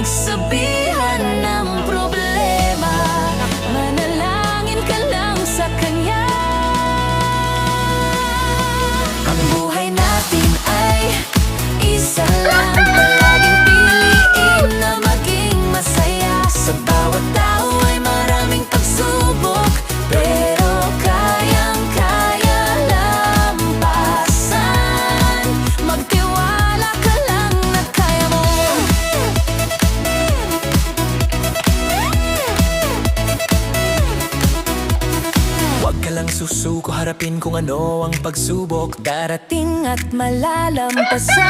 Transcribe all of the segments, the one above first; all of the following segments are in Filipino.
magsabihan ng problema. Manalangin ka lang sa Kanya. Ang buhay natin ay isa lang. Palaging piliin na maging masaya. Sa bawat tao ay maraming pagsubok, pero kayang-kaya lampasan. Magtiwala ka lang na kaya mo. Huwag ka lang susuko, harapin kung ano ang pagsubok. Darating at malalampasan.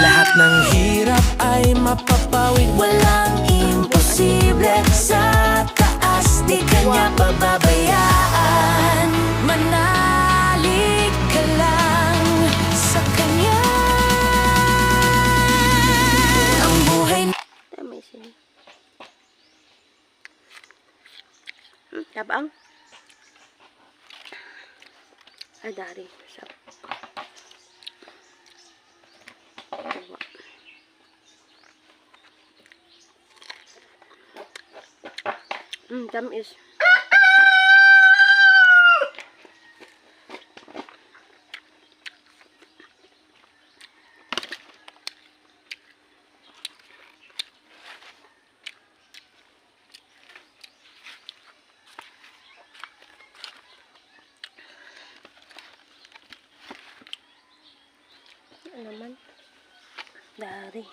Lahat ng hirap ay mapapawid. Walang imposible sa taas, di Kanya pababayaan. Manalig ka lang sa Kanya. Ang buhay Tama sini. Tabang. Dari. Sap. Tamis. Naman. Dari.